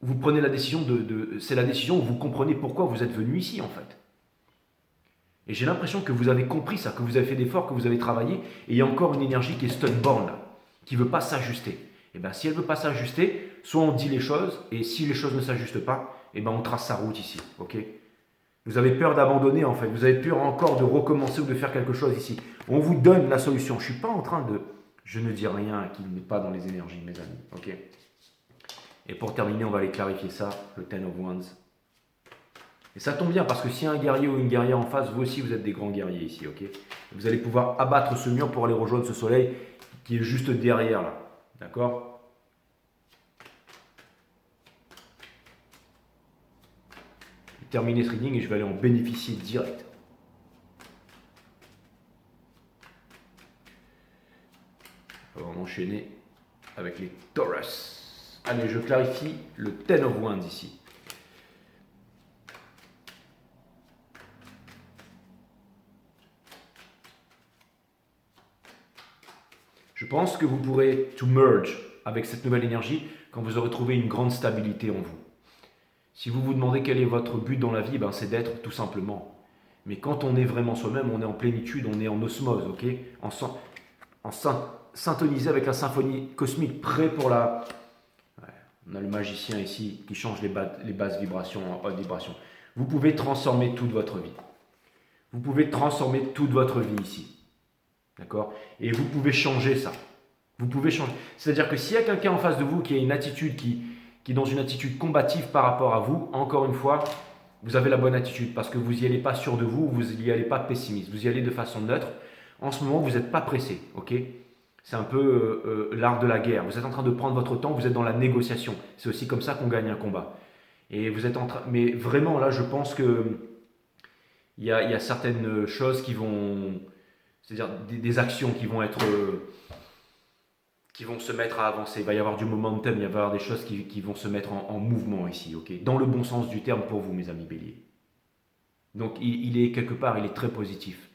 vous prenez la décision c'est la décision où vous comprenez pourquoi vous êtes venu ici, en fait. Et j'ai l'impression que vous avez compris ça, que vous avez fait d'efforts, que vous avez travaillé, et il y a encore une énergie qui est stunborn, là, qui ne veut pas s'ajuster. Et bien, si elle ne veut pas s'ajuster, soit on dit les choses, et si les choses ne s'ajustent pas, et ben on trace sa route ici, ok? Vous avez peur d'abandonner en fait, vous avez peur encore de recommencer ou de faire quelque chose ici. On vous donne la solution. Je ne suis pas en train de... Je ne dis rien qui n'est pas dans les énergies, mes amis, ok? Et pour terminer, on va aller clarifier ça, le Ten of Wands. Et ça tombe bien parce que s'il y a un guerrier ou une guerrière en face, vous aussi vous êtes des grands guerriers ici, ok? Vous allez pouvoir abattre ce mur pour aller rejoindre ce soleil qui est juste derrière là, d'accord? Je vais terminer ce reading et je vais aller en bénéficier direct. On va enchaîner avec les Taurus. Allez, je clarifie le Ten of Wands ici. Je pense que vous pourrez to merge avec cette nouvelle énergie quand vous aurez trouvé une grande stabilité en vous. Si vous vous demandez quel est votre but dans la vie, ben c'est d'être tout simplement. Mais quand on est vraiment soi-même, on est en plénitude, on est en osmose, ok? En syntonisé avec la symphonie cosmique, prêt pour la... Ouais, on a le magicien ici qui change les basses vibrations en haute vibration. Vous pouvez transformer toute votre vie. Vous pouvez transformer toute votre vie ici. D'accord? Et vous pouvez changer ça. Vous pouvez changer. C'est-à-dire que s'il y a quelqu'un en face de vous qui a une attitude, qui est dans une attitude combative par rapport à vous, encore une fois, vous avez la bonne attitude parce que vous n'y allez pas sûr de vous, vous n'y allez pas pessimiste, vous y allez de façon neutre. En ce moment, vous n'êtes pas pressé, ok? C'est un peu l'art de la guerre. Vous êtes en train de prendre votre temps, vous êtes dans la négociation. C'est aussi comme ça qu'on gagne un combat. Et vous êtes en train... Mais vraiment, là, je pense que il y a certaines choses qui vont... C'est-à-dire des actions qui vont être... qui vont se mettre à avancer. Il va y avoir du momentum, il va y avoir des choses qui vont se mettre en mouvement ici, ok? Dans le bon sens du terme pour vous, mes amis béliers. Donc, il est quelque part, il est très positif.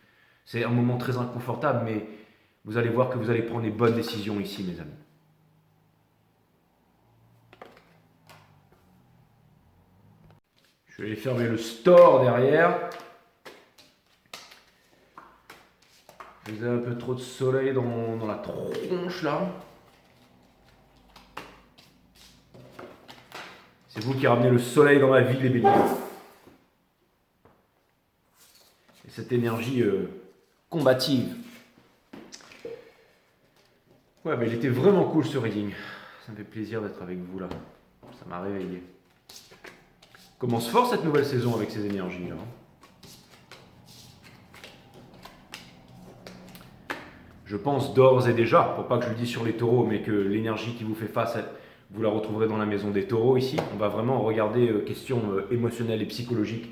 C'est un moment très inconfortable, mais vous allez voir que vous allez prendre les bonnes décisions ici, mes amis. Je vais fermer le store derrière. Vous avez un peu trop de soleil dans la tronche là. C'est vous qui ramenez le soleil dans ma vie, les béliers. Et cette énergie combative. Ouais, mais il était vraiment cool ce reading. Ça me fait plaisir d'être avec vous là. Ça m'a réveillé. Commence fort cette nouvelle saison avec ces énergies là. Je pense d'ores et déjà, pour pas que je le dise sur les taureaux, mais que l'énergie qui vous fait face, vous la retrouverez dans la maison des taureaux ici. On va vraiment regarder questions émotionnelles et psychologiques.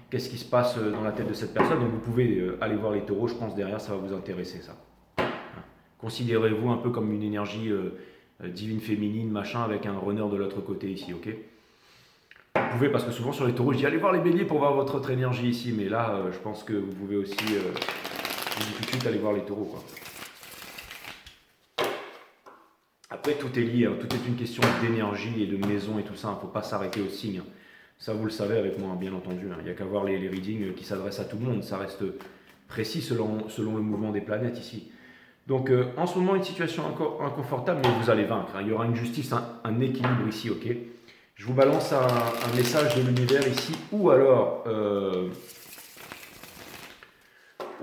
Qu'est-ce qui se passe dans la tête de cette personne? Donc vous pouvez aller voir les taureaux, je pense derrière ça va vous intéresser ça. Considérez-vous un peu comme une énergie divine féminine, machin, avec un runner de l'autre côté ici, ok? Vous pouvez, parce que souvent sur les taureaux, je dis allez voir les béliers pour voir votre autre énergie ici, mais là, je pense que vous pouvez aussi, je vous dis tout de suite, aller voir les taureaux, quoi. Après, tout est lié, hein. Tout est une question d'énergie et de maison et tout ça. Il ne faut pas s'arrêter aux signes. Ça, vous le savez avec moi, bien entendu. Il n'y a qu'à voir les readings qui s'adressent à tout le monde. Ça reste précis selon le mouvement des planètes ici. Donc, en ce moment, une situation encore inconfortable, mais vous allez vaincre. Il y aura une justice, un équilibre ici, ok? Je vous balance un message de l'univers ici, ou alors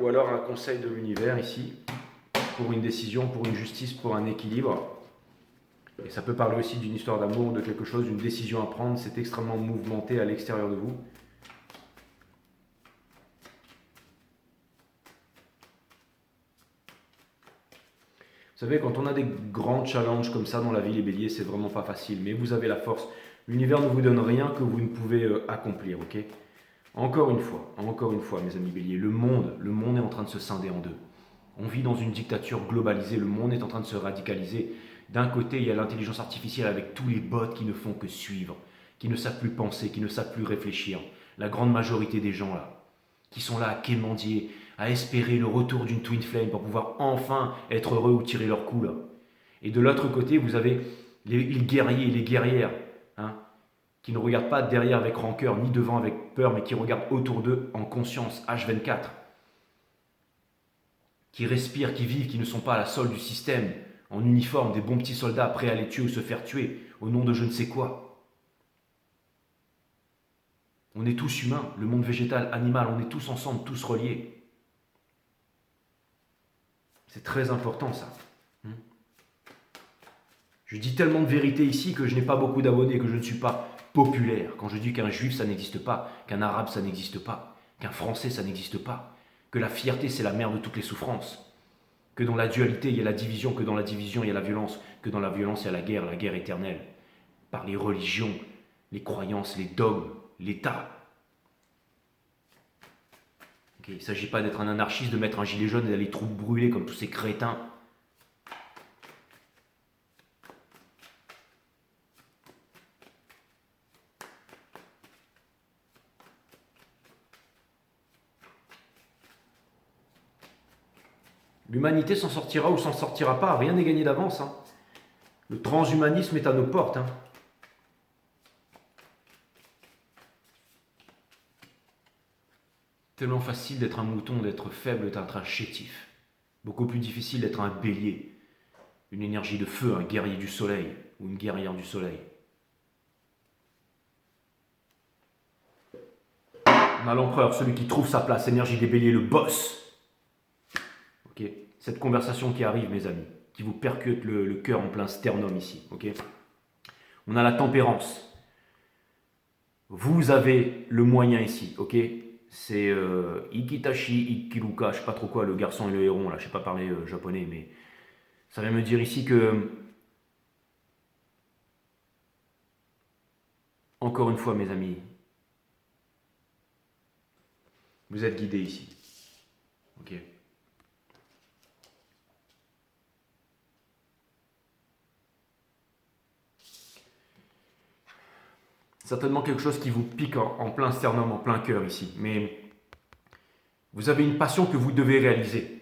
un conseil de l'univers ici, pour une décision, pour une justice, pour un équilibre. Et ça peut parler aussi d'une histoire d'amour, de quelque chose, d'une décision à prendre. C'est extrêmement mouvementé à l'extérieur de vous. Vous savez, quand on a des grands challenges comme ça dans la vie, les béliers, c'est vraiment pas facile. Mais vous avez la force. L'univers ne vous donne rien que vous ne pouvez accomplir, ok? Encore une fois, mes amis béliers, le monde est en train de se scinder en deux. On vit dans une dictature globalisée, le monde est en train de se radicaliser. D'un côté, il y a l'intelligence artificielle avec tous les bots qui ne font que suivre, qui ne savent plus penser, qui ne savent plus réfléchir. La grande majorité des gens là, qui sont là à quémander, à espérer le retour d'une Twin Flame pour pouvoir enfin être heureux ou tirer leur coup là. Et de l'autre côté, vous avez les guerriers et les guerrières, hein, qui ne regardent pas derrière avec rancœur, ni devant avec peur, mais qui regardent autour d'eux en conscience, H24. Qui respirent, qui vivent, qui ne sont pas à la solde du système, en uniforme, des bons petits soldats prêts à les tuer ou se faire tuer, au nom de je ne sais quoi. On est tous humains, le monde végétal, animal, on est tous ensemble, tous reliés. C'est très important ça. Je dis tellement de vérité ici que je n'ai pas beaucoup d'abonnés, que je ne suis pas populaire. Quand je dis qu'un juif ça n'existe pas, qu'un arabe ça n'existe pas, qu'un français ça n'existe pas, que la fierté c'est la mère de toutes les souffrances, que dans la dualité il y a la division, que dans la division il y a la violence, que dans la violence il y a la guerre éternelle, par les religions, les croyances, les dogmes, l'État. Okay, il ne s'agit pas d'être un anarchiste, de mettre un gilet jaune et d'aller tout brûler comme tous ces crétins. L'humanité s'en sortira ou s'en sortira pas, rien n'est gagné d'avance. Hein. Le transhumanisme est à nos portes. Hein. Tellement facile d'être un mouton, d'être faible, d'être un chétif. Beaucoup plus difficile d'être un bélier, une énergie de feu, un guerrier du soleil ou une guerrière du soleil. On a l'empereur, celui qui trouve sa place, énergie des béliers, le boss. Okay. Cette conversation qui arrive, mes amis, qui vous percute le cœur en plein sternum ici. Okay. On a la tempérance. Vous avez le moyen ici, ok. C'est Ikitashi Ikiruka, je sais pas trop quoi, le garçon et le héron, là, je sais pas parler japonais, mais ça vient me dire ici que, encore une fois, mes amis, vous êtes guidés ici, ok. Certainement quelque chose qui vous pique en plein sternum, en plein cœur ici. Mais vous avez une passion que vous devez réaliser.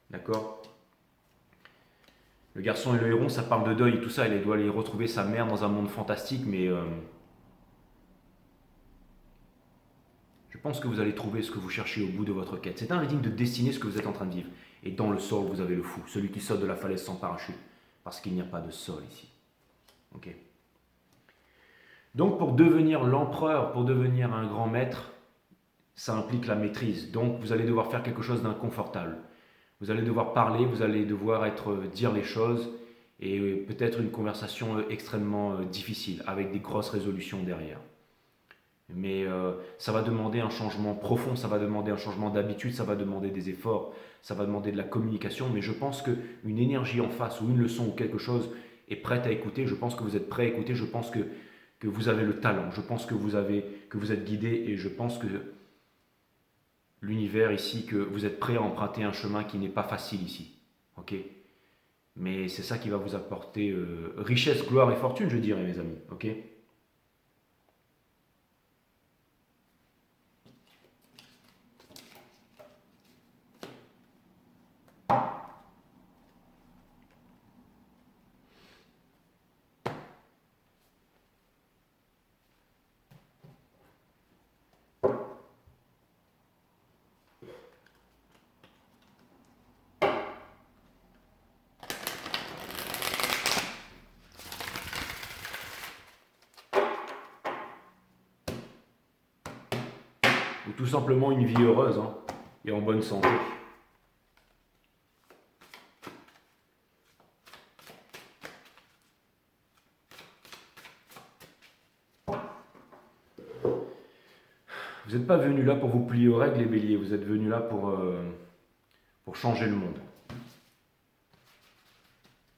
D'accord? Le garçon et le héron, ça parle de deuil et tout ça. Il doit aller retrouver sa mère dans un monde fantastique. Mais je pense que vous allez trouver ce que vous cherchez au bout de votre quête. C'est un reading de destinée ce que vous êtes en train de vivre. Et dans le sol, vous avez le fou. Celui qui saute de la falaise sans parachute. Parce qu'il n'y a pas de sol ici. Ok? Donc pour devenir l'empereur, pour devenir un grand maître, ça implique la maîtrise. Donc vous allez devoir faire quelque chose d'inconfortable. Vous allez devoir parler, vous allez devoir dire les choses et peut-être une conversation extrêmement difficile avec des grosses résolutions derrière. Mais ça va demander un changement profond, ça va demander un changement d'habitude, ça va demander des efforts, ça va demander de la communication. Mais je pense qu'une énergie en face ou une leçon ou quelque chose est prête à écouter. Je pense que vous êtes prêt à écouter. Je pense que vous avez le talent. Je pense que vous êtes guidé et je pense que l'univers ici, que vous êtes prêt à emprunter un chemin qui n'est pas facile ici. Ok? Mais c'est ça qui va vous apporter richesse, gloire et fortune, je dirais, mes amis. Ok? Ou tout simplement une vie heureuse hein, et en bonne santé. Vous n'êtes pas venu là pour vous plier aux règles, les béliers. Vous êtes venu là pour changer le monde.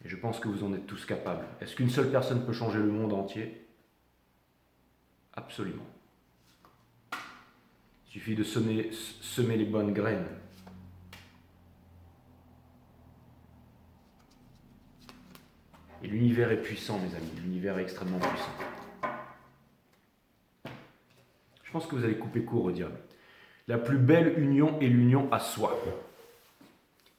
Et je pense que vous en êtes tous capables. Est-ce qu'une seule personne peut changer le monde entier? Absolument. Il suffit de semer les bonnes graines. Et l'univers est puissant, mes amis. L'univers est extrêmement puissant. Je pense que vous allez couper court au diable. La plus belle union est l'union à soi.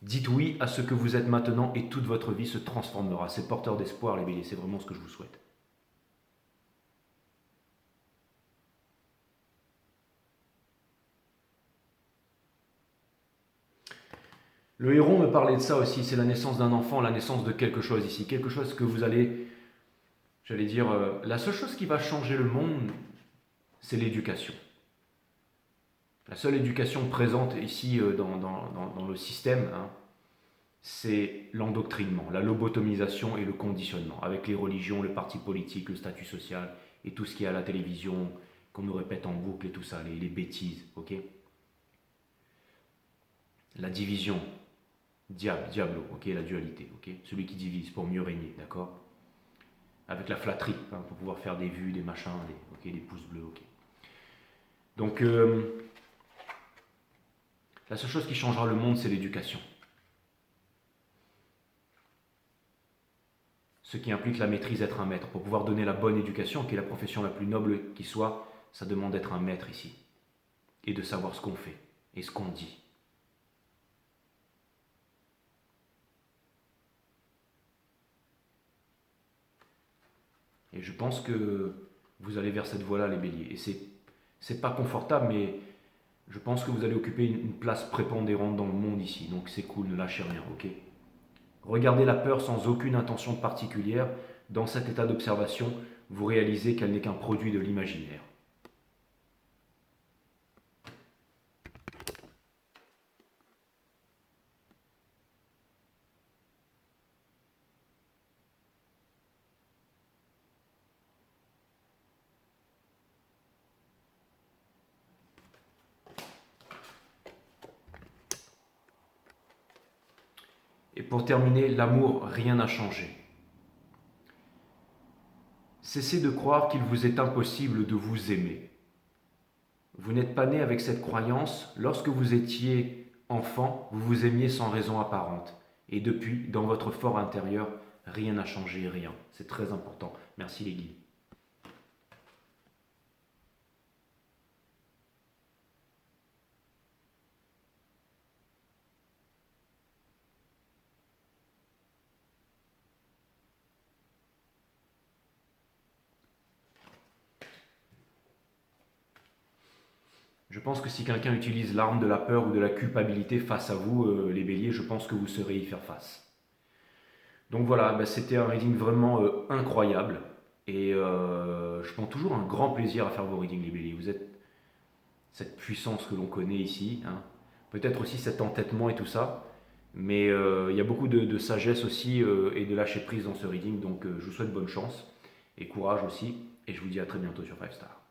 Dites oui à ce que vous êtes maintenant et toute votre vie se transformera. C'est porteur d'espoir, les béliers. C'est vraiment ce que je vous souhaite. Le héron me parlait de ça aussi. C'est la naissance d'un enfant, la naissance de quelque chose ici. Quelque chose que vous allez, j'allais dire, la seule chose qui va changer le monde, c'est l'éducation. La seule éducation présente ici dans le système, hein, c'est l'endoctrinement, la lobotomisation et le conditionnement, avec les religions, le parti politique, le statut social et tout ce qui est à la télévision, qu'on nous répète en boucle et tout ça, les bêtises, ok? La division, diablo, ok? La dualité, ok? Celui qui divise pour mieux régner, d'accord? Avec la flatterie, hein, pour pouvoir faire des vues, des machins, des pouces bleus, ok? Donc, la seule chose qui changera le monde, c'est l'éducation. Ce qui implique la maîtrise d'être un maître. Pour pouvoir donner la bonne éducation, qui est la profession la plus noble qui soit, ça demande d'être un maître ici. Et de savoir ce qu'on fait et ce qu'on dit. Et je pense que vous allez vers cette voie-là, les béliers. Et c'est pas confortable, mais je pense que vous allez occuper une place prépondérante dans le monde ici. Donc c'est cool, ne lâchez rien, ok? Regardez la peur sans aucune intention particulière. Dans cet état d'observation, vous réalisez qu'elle n'est qu'un produit de l'imaginaire. Et pour terminer, l'amour, rien n'a changé. Cessez de croire qu'il vous est impossible de vous aimer. Vous n'êtes pas né avec cette croyance. Lorsque vous étiez enfant, vous vous aimiez sans raison apparente. Et depuis, dans votre fort intérieur, rien n'a changé, rien. C'est très important. Merci les guides. Je pense que si quelqu'un utilise l'arme de la peur ou de la culpabilité face à vous, les béliers, je pense que vous saurez y faire face. Donc voilà, bah, c'était un reading vraiment incroyable. Et je prends toujours un grand plaisir à faire vos readings, les béliers. Vous êtes cette puissance que l'on connaît ici, hein. Peut-être aussi cet entêtement et tout ça. Mais il y a beaucoup de sagesse aussi et de lâcher prise dans ce reading. Donc je vous souhaite bonne chance et courage aussi. Et je vous dis à très bientôt sur 5 Star.